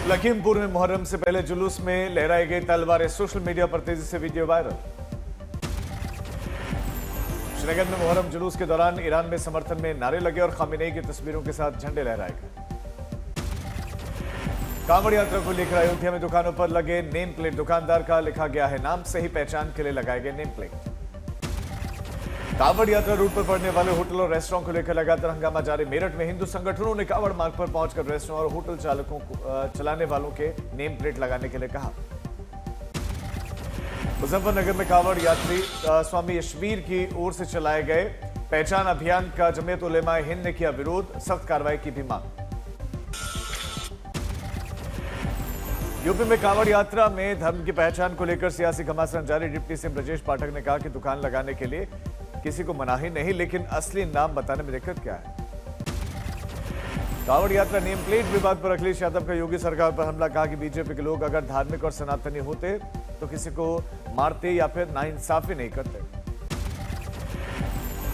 लखीमपुर में मुहर्रम से पहले जुलूस में लहराई गई तलवारें, सोशल मीडिया पर तेजी से वीडियो वायरल। श्रीनगर में मुहर्रम जुलूस के दौरान ईरान में समर्थन में नारे लगे और खामेनेई की तस्वीरों के साथ झंडे लहराए गए। कांवड़ यात्रा को लेकर अयोध्या में दुकानों पर लगे नेम प्लेट, दुकानदार का लिखा गया है नाम, सही पहचान के लिए लगाए गए नेम प्लेट। कांवड़ यात्रा रूट पर पड़ने वाले होटल और रेस्टोरेंट को लेकर लगातार हंगामा जारी। मेरठ में हिंदू संगठनों ने कांवड़ मार्ग पर पहुंचकर रेस्टोरेंट और होटल चालकों को चलाने वालों के नेम प्लेट लगाने के लिए कहा। मुजफ्फरनगर में कांवड़ यात्री स्वामी यशवीर की ओर से चलाए गए पहचान अभियान का जमीयत उलेमा हिंद ने किया विरोध, सख्त कार्रवाई की भी मांग। यूपी में कांवड़ यात्रा में धर्म की पहचान को लेकर सियासी घमासान जारी। डिप्टी सीएम ब्रजेश पाठक ने कहा कि दुकान लगाने के लिए किसी को मनाही नहीं, लेकिन असली नाम बताने में दिक्कत क्या है। कांवड़ यात्रा नेम प्लेट विवाद पर अखिलेश यादव का योगी सरकार पर हमला, कहा कि बीजेपी के लोग अगर धार्मिक और सनातनी होते तो किसी को मारते या फिर नाइंसाफी नहीं करते।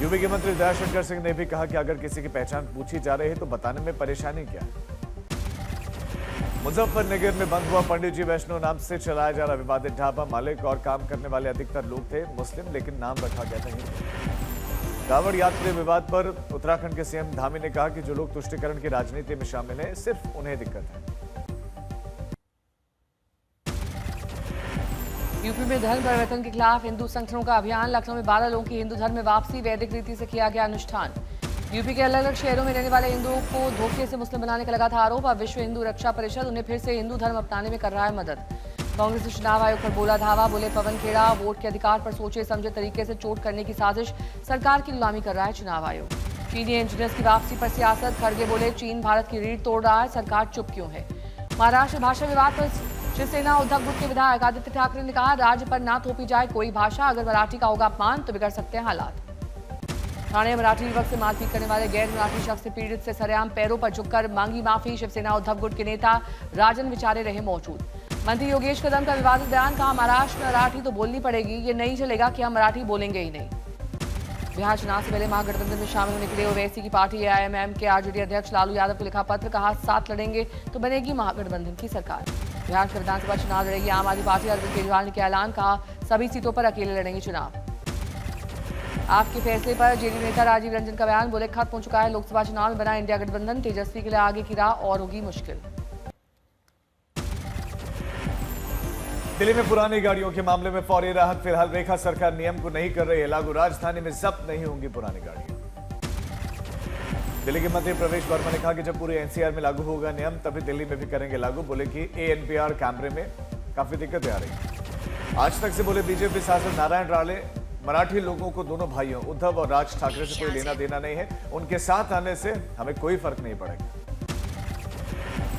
यूपी के मंत्री दयाशंकर सिंह ने भी कहा कि अगर किसी की पहचान पूछी जा रही है तो बताने में परेशानी क्या है। मुजफ्फरनगर में बंद हुआ पंडित जी वैष्णो नाम से चलाया जा रहा विवादित ढाबा। मालिक और काम करने वाले अधिकतर लोग थे मुस्लिम, लेकिन नाम रखा गया था हिंदू। कांवड़ यात्री विवाद पर उत्तराखंड के सीएम धामी ने कहा कि जो लोग तुष्टीकरण की राजनीति में शामिल हैं, सिर्फ उन्हें दिक्कत है। यूपी में धर्म परिवर्तन के खिलाफ हिंदू संगठनों का अभियान। लखनऊ में 12 लोगों की हिंदू धर्म में वापसी, वैदिक रीति से किया गया अनुष्ठान। यूपी के अलग अलग शहरों में रहने वाले हिंदुओं को धोखे से मुस्लिम बनाने का लगा था आरोप। अब विश्व हिंदू रक्षा परिषद उन्हें फिर से हिंदू धर्म अपनाने में कर रहा है मदद। कांग्रेस ने चुनाव आयोग पर बोला धावा, बोले पवन खेड़ा, वोट के अधिकार पर सोचे समझे तरीके से चोट करने की साजिश, सरकार की गुलामी कर रहा है चुनाव आयोग। चीनी इंजीनियर्स की वापसी पर सियासत, खड़गे बोले चीन भारत की रीढ़ तोड़ रहा है, सरकार चुप क्यों है। महाराष्ट्र भाषा विवाद पर शिवसेना उद्धव गुट के विधायक आदित्य ठाकरे ने कहा, राज्य पर ना थोपी जाए कोई भाषा, अगर मराठी का होगा अपमान तो बिगड़ सकते हैं हालात। ठाणे मराठी युवक से मारपीट करने वाले गैर मराठी शख्स से पीड़ित से सरेआम पैरों पर झुककर मांगी माफी। शिवसेना उद्धव गुट के नेता राजन विचारे रहे मौजूद। मंत्री योगेश कदम का विवादित बयान, कहा महाराष्ट्र में मराठी तो बोलनी पड़ेगी, ये नहीं चलेगा कि हम मराठी बोलेंगे ही नहीं। बिहार चुनाव से पहले महागठबंधन में शामिल होने के लिए ओवैसी की पार्टी एआईएमएम के आरजेडी अध्यक्ष लालू यादव को लिखा पत्र, कहा साथ लड़ेंगे तो बनेगी महागठबंधन की सरकार। बिहार के विधानसभा चुनाव लड़ेगी आम आदमी पार्टी। अरविंद केजरीवाल ने किया ऐलान, कहा सभी सीटों पर अकेले लड़ेंगे चुनाव। आपके फैसले पर जेडीयू नेता राजीव रंजन का बयान, बोले खत्म हो चुका है लोकसभा चुनाव में बना इंडिया गठबंधन, तेजस्वी के लिए आगे की राह और होगी मुश्किल। दिल्ली में पुरानी गाड़ियों के मामले में फौरी राहत। फिलहाल रेखा सरकार नियम को नहीं कर रही है लागू, राजधानी में जब्त नहीं होंगी पुरानी गाड़ियां। दिल्ली के मंत्री प्रवेश वर्मा ने कहा कि जब पूरे एनसीआर में लागू होगा नियम तभी दिल्ली में भी करेंगे लागू। बोले कि एएनपीआर कैमरे में काफी दिक्कतें आ रही। आज तक से बोले बीजेपी सांसद नारायण राणे, मराठी लोगों को दोनों भाइयों उद्धव और राज ठाकरे से कोई लेना देना नहीं है, उनके साथ आने से हमें कोई फर्क नहीं पड़ेगा।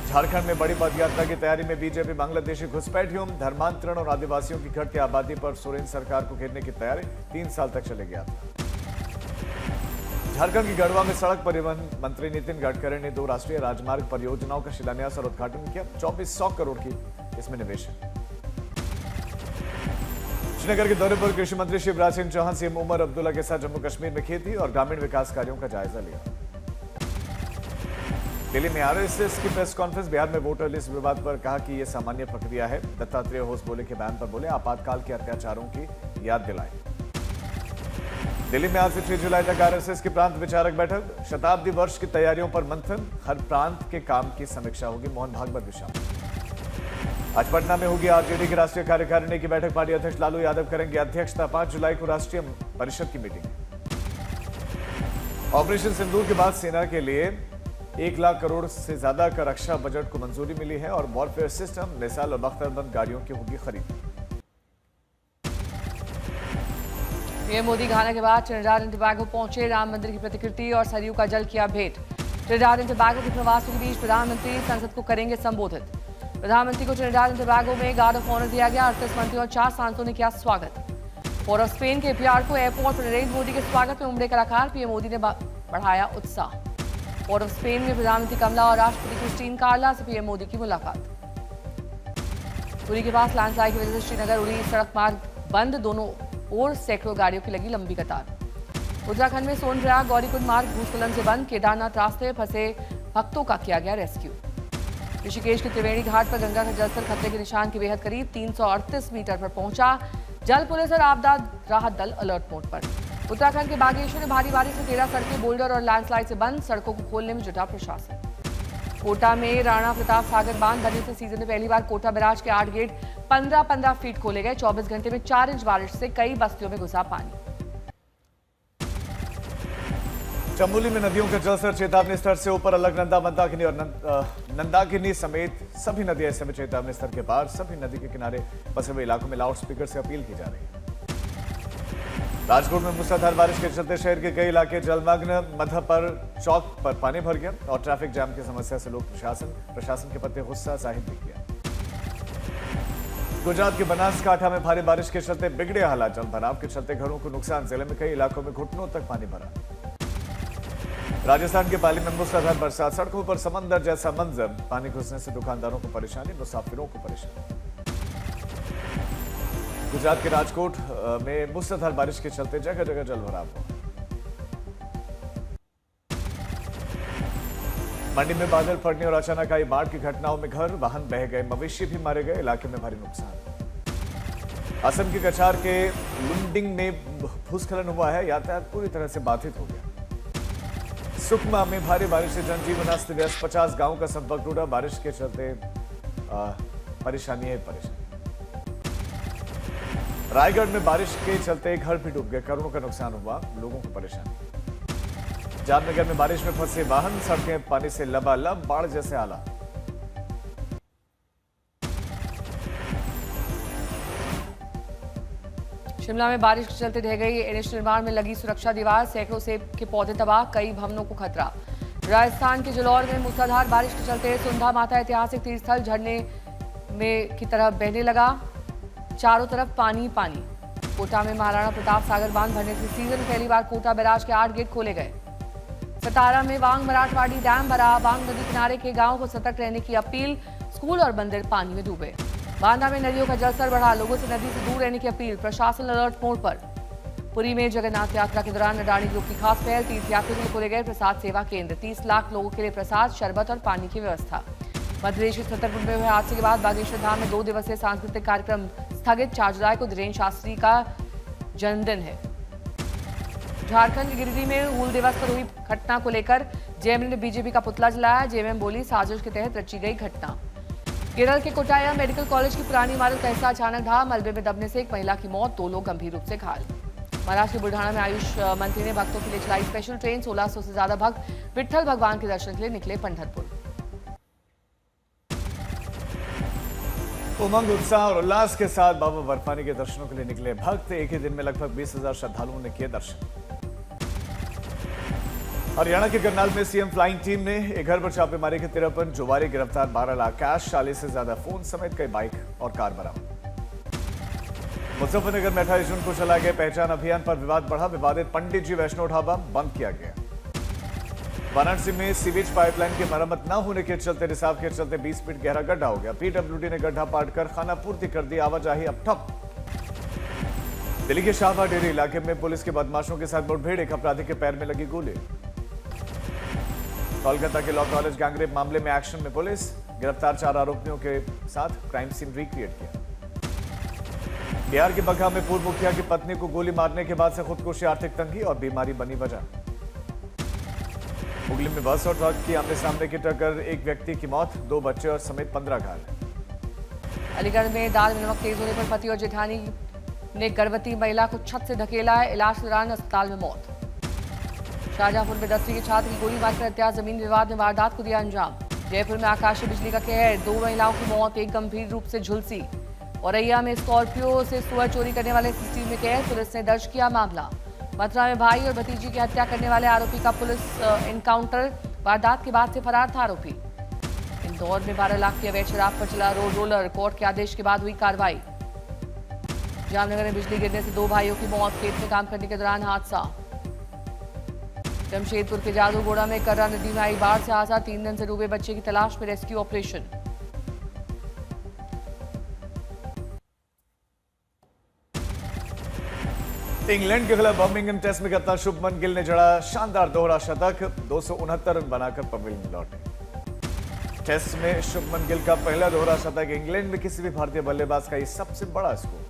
झारखंड में बड़ी पदयात्रा की तैयारी में बीजेपी, बांग्लादेशी घुसपैठियों, धर्मांतरण और आदिवासियों की घटती आबादी पर सोरेन सरकार को घेरने की तैयारी 3 साल तक चलेगी यात्रा। झारखंड की गढ़वा में सड़क परिवहन मंत्री नितिन गडकरी ने 2 राष्ट्रीय राजमार्ग परियोजनाओं का शिलान्यास और उद्घाटन किया। 2400 करोड़ की इसमें निवेश है। श्रीनगर के दौरे पर कृषि मंत्री शिवराज सिंह चौहान, सीएम उमर अब्दुल्ला के साथ जम्मू कश्मीर में खेती और ग्रामीण विकास कार्यों का जायजा लिया। दिल्ली में आरएसएस की प्रेस कॉन्फ्रेंस, बिहार में वोटर लिस्ट विवाद पर कहा कि यह सामान्य प्रक्रिया है। दत्तात्रेय होसबोले के बयान पर बोले आपातकाल के अत्याचारों की याद दिलाएं। दिल्ली में आज से 6 जुलाई तक आरएसएस की प्रांत विचारक बैठक, शताब्दी वर्ष की तैयारियों पर मंथन, हर प्रांत के काम की समीक्षा होगी। मोहन भागवत भी शामिल। आज पटना में होगी आरजेडी की राष्ट्रीय कार्यकारिणी की बैठक, पार्टी अध्यक्ष लालू यादव करेंगे अध्यक्षता। 5 जुलाई को राष्ट्रीय परिषद की मीटिंग। ऑपरेशन सिंदूर के बाद सेना के लिए 1 लाख करोड़ से ज्यादा का रक्षा बजट को मंजूरी मिली है और वॉरफेयर सिस्टम, मिसाइल और बख्तरबंद गाड़ियों की होगी खरीद। पीएम मोदी घाना के बाद ट्रिनिडाद एंड टोबैगो पहुंचे। राम मंदिर की प्रतिकृति और सरयू का जल किया भेंट। ट्रिनिडाद एंड टोबैगो के प्रवासियों के बीच प्रधानमंत्री संसद को करेंगे संबोधित। प्रधानमंत्री को ट्रिनिडाद एंड टोबैगो में गार्ड ऑफ ऑनर दिया गया। 38 मंत्रियों और 4 सांसदों ने किया स्वागत। पोर्ट ऑफ स्पेन के एपीआर को एयरपोर्ट पर नरेंद्र मोदी के स्वागत में उमड़े कलाकार, पीएम मोदी ने बढ़ाया उत्साह। पोर्ट ऑफ स्पेन में प्रधानमंत्री कमला और राष्ट्रपति क्रिस्टीन कार्ला से पीएम मोदी की मुलाकात। पुरी के पास लैंडस्लाइड की वजह से श्रीनगर उरी सड़क मार्ग बंद, दोनों ओर सैकड़ों गाड़ियों की लगी लंबी कतार। उत्तराखंड में सोनप्रयाग गौरीकुंड मार्ग भूस्खलन से बंद। केदारनाथ रास्ते फंसे भक्तों का किया गया रेस्क्यू। ऋषिकेश के त्रिवेणी घाट पर गंगा का जलस्तर खतरे के निशान के बेहद करीब 338 मीटर पर पहुंचा। जल पुलिस और आपदा राहत दल अलर्ट मोड पर। उत्तराखंड के बागेश्वर में भारी बारिश से 13 सड़कें बोल्डर और लैंडस्लाइड से बंद, सड़कों को खोलने में जुटा प्रशासन। कोटा में राणा प्रताप सागर बांध बनने से सीजन में पहली बार कोटा बैराज के 8 गेट 15-15 फीट खोले गए। 24 घंटे में 4 इंच बारिश से कई बस्तियों में घुसा पानी। चमोली में नदियों का जलस्तर चेतावनी स्तर से ऊपर। अलकनंदा, मंदाकिनी और नंदाकिनी समेत सभी नदियां इस समय चेतावनी स्तर के पार। सभी नदी के किनारे बसे हुए इलाकों में लाउड स्पीकर से अपील की जा रही है। राजकोट में मूसलाधार बारिश के चलते शहर के कई इलाके जलमग्न। मध्य पर चौक पर पानी भर गया और ट्रैफिक जाम की समस्या से लोग प्रशासन के प्रति गुस्सा जाहिर भी किया। गुजरात के बनासकांठा में भारी बारिश के चलते बिगड़े हालात। जल भराव के चलते घरों को नुकसान। जिले में कई इलाकों में घुटनों तक पानी भरा। राजस्थान के पाली में मूसलाधार बरसात, सड़कों पर समंदर जैसा मंजर। पानी घुसने से दुकानदारों को परेशानी, मुसाफिरों को परेशानी। गुजरात के राजकोट में मूसलाधार बारिश के चलते जगह जगह जल भराव हुआ। मंडी में बादल फटने और अचानक आई बाढ़ की घटनाओं में घर वाहन बह गए, मवेशी भी मारे गए, इलाके में भारी नुकसान। असम के कछार के लुंडिंग में भूस्खलन हुआ है, यातायात पूरी तरह से बाधित हो गया। सुकमा में भारी बारिश से जनजीवन अस्त व्यस्त, 50 गांवों का संपर्क टूटा। बारिश के चलते परेशानी है परेशानी। रायगढ़ में बारिश के चलते घर भी डूब गए, करोड़ों का नुकसान हुआ, लोगों को परेशानी। जामनगर में बारिश में फंसे वाहन, सड़कें पानी से लबालब, बाढ़ जैसे हालात। शिमला में बारिश के चलते ढह गई एनएच निर्माण में लगी सुरक्षा दीवार, सैकड़ों सेब के पौधे तबाह, कई भवनों को खतरा। राजस्थान के जलौर में मूसलाधार बारिश के चलते सुंधा माता ऐतिहासिक तीर्थस्थल झरने में की तरह बहने लगा, चारों तरफ पानी पानी। कोटा में महाराणा प्रताप सागर बांध भरने से सीजन में पहली बार कोटा बैराज के 8 गेट खोले गए। सतारा में वांग मराठवाड़ी डैम भरा, वांग नदी किनारे के गांवों को सतर्क रहने की अपील, स्कूल और मंदिर पानी में डूबे। बांदा में नदियों का जलस्तर बढ़ा, लोगों से नदी से दूर रहने की अपील, प्रशासन अलर्ट मोड पर। पुरी में जगन्नाथ यात्रा के दौरान अडानी ग्रुप की खास पहल, तीर्थयात्रियों के लिए खोले गए प्रसाद सेवा केंद्र, 30 लाख लोगों के लिए प्रसाद, शरबत और पानी की व्यवस्था। मध्य प्रदेश के छतरपुर में हुए हादसे के बाद बागेश्वर धाम में 2 दिवसीय सांस्कृतिक कार्यक्रम स्थगित। 4 जुलाई को धीरेन्द्र शास्त्री का जन्मदिन है। झारखंड के गिरिडीह में हूल दिवस पर हुई घटना को लेकर जेएमएम ने बीजेपी का पुतला जलाया। जेएमएम बोली, साजिश के तहत रची गई घटना। केरल के कोट्टायम मेडिकल कॉलेज की पुरानी इमारत का हिस्सा अचानक ढहा, मलबे में दबने से एक महिला की मौत, 2 लोग गंभीर रूप से घायल। महाराष्ट्र के बुल्ढाना में आयुष मंत्री ने भक्तों के लिए चलाई स्पेशल ट्रेन, 1600 से ज्यादा भक्त विट्ठल भगवान के दर्शन के लिए निकले पंढरपुर। उमंग, उत्साह और उल्लास के साथ बाबा बर्फानी के दर्शनों के लिए निकले भक्त। एक ही दिन में लगभग 20,000 श्रद्धालुओं ने किए दर्शन। हरियाणा के करनाल में सीएम फ्लाइंग टीम ने एक घर पर छापेमारी के 53 जुआरी गिरफ्तार, 12 लाख कैश, 40 से ज्यादा फोन समेत कई बाइक और कार बरामद। मुजफ्फरनगर में 28 जून को चला गया पहचान अभियान पर विवाद बढ़ा, विवादित पंडित जी वैष्णो ढाबा बंद किया गया। वाराणसी में सीवेज पाइपलाइन की मरम्मत न होने के चलते रिसाव के चलते 20 फीट गहरा गड्ढा हो गया। पीडब्ल्यूडी ने गड्ढा पाटकर खाना पूर्ति कर दी, आवाजाही अब ठप। दिल्ली के शाहबाग डेरी इलाके में पुलिस के बदमाशों के साथ मुठभेड़, एक अपराधी के पैर में लगी गोली। कोलकाता के लॉ कॉलेज गैंगरेप मामले में एक्शन में पुलिस, गिरफ्तार 4 आरोपियों के साथ क्राइम सीन रिक्रिएट किया। बिहार के बगहा में पूर्व मुखिया की पत्नी को गोली मारने के बाद से खुदकुशी, आर्थिक तंगी और बीमारी बनी वजह। हुगली में बस और ट्रक की आमने सामने की टक्कर, एक व्यक्ति की मौत, 2 बच्चे और समेत 15 घायल। अलीगढ़ में दाल में नमक तेज होने पर पति और जेठानी ने गर्भवती महिला को छत से धकेला है, इलाज के दौरान अस्पताल में मौत। शाहजहांपुर में 10वीं के छात्र की गोली मारकर हत्या, जमीन विवाद में वारदात को दिया अंजाम। जयपुर में आकाशीय बिजली का कहर, 2 महिलाओं की मौत, एक गंभीर रूप से झुलसी। औरैया में स्कॉर्पियो से सुअर चोरी करने वाले सीसीटीवी में कैद, पुलिस ने दर्ज किया मामला। मथुरा में भाई और भतीजी की हत्या करने वाले आरोपी का पुलिस एनकाउंटर, वारदात के बाद से फरार था आरोपी। इंदौर में 12 लाख की अवैध शराब पर चला रोड रोलर, कोर्ट के आदेश के बाद हुई कार्रवाई। जामनगर में बिजली गिरने से 2 भाइयों की मौत, खेत में काम करने के दौरान हादसा। जमशेदपुर के जादूगोड़ा में कर्रा नदी में आई बाढ़ से हादसा, 3 दिन से डूबे बच्चे की तलाश में रेस्क्यू ऑपरेशन। इंग्लैंड के खिलाफ बर्मिंघम टेस्ट में कप्तान शुभमन गिल ने जड़ा शानदार दोहरा शतक, 269 रन बनाकर पवेलियन लौटे। टेस्ट में शुभमन गिल का पहला दोहरा शतक, इंग्लैंड में किसी भी भारतीय बल्लेबाज का ये सबसे बड़ा स्कोर।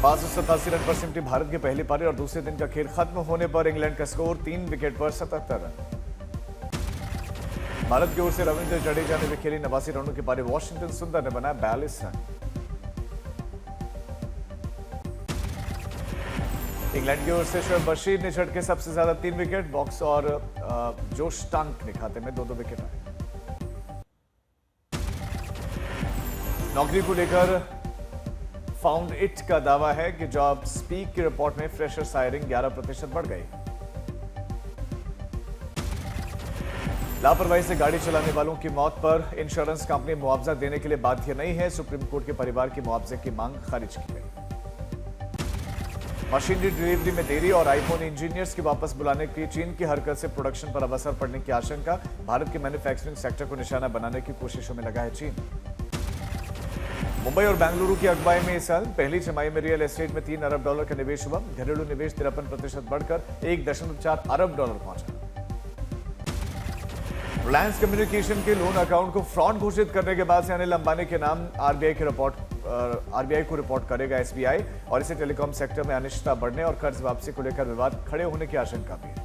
587 रन पर सिमटी भारत की पहली पारी और दूसरे दिन का खेल खत्म होने पर इंग्लैंड का स्कोर 3 विकेट पर 77 रन। भारत की ओर से रविंद्र जडेजा ने भी खेली 89 रनों की पारी, वॉशिंगटन सुंदर ने बनाया 42 रन। इंग्लैंड की ओर से शोएब बशीर ने झटके सबसे ज्यादा 3 विकेट, बॉक्स और जोश टांक ने खाते में 2-2 विकेट आए। नौकरी को लेकर फाउंड इट का दावा है कि जॉब स्पीक की रिपोर्ट में फ्रेशर हायरिंग 11% बढ़ गई। लापरवाही से गाड़ी चलाने वालों की मौत पर इंश्योरेंस कंपनी मुआवजा देने के लिए बाध्य नहीं है, सुप्रीम कोर्ट के परिवार की मुआवजे की मांग खारिज की गई। मशीनरी डिलीवरी में देरी और आईफोन इंजीनियर्स की वापस बुलाने की चीन की हरकत से प्रोडक्शन पर अब असर पड़ने की आशंका, भारत के मैन्युफैक्चरिंग सेक्टर को निशाना बनाने की कोशिशों में लगा है चीन। मुंबई और बेंगलुरु की अगुवाई में इस साल पहली छमाही में रियल एस्टेट में $3 अरब का निवेश हुआ, घरेलू निवेश 53% बढ़कर $1.4 अरब पहुंचा। रिलायंस कम्युनिकेशन के लोन अकाउंट को फ्रॉड घोषित करने के बाद से अनिल अंबानी के नाम आरबीआई को रिपोर्ट करेगा एसबीआई, और इसे टेलीकॉम सेक्टर में अनिश्चितता बढ़ने और कर्ज वापसी को लेकर विवाद खड़े होने की आशंका भी है।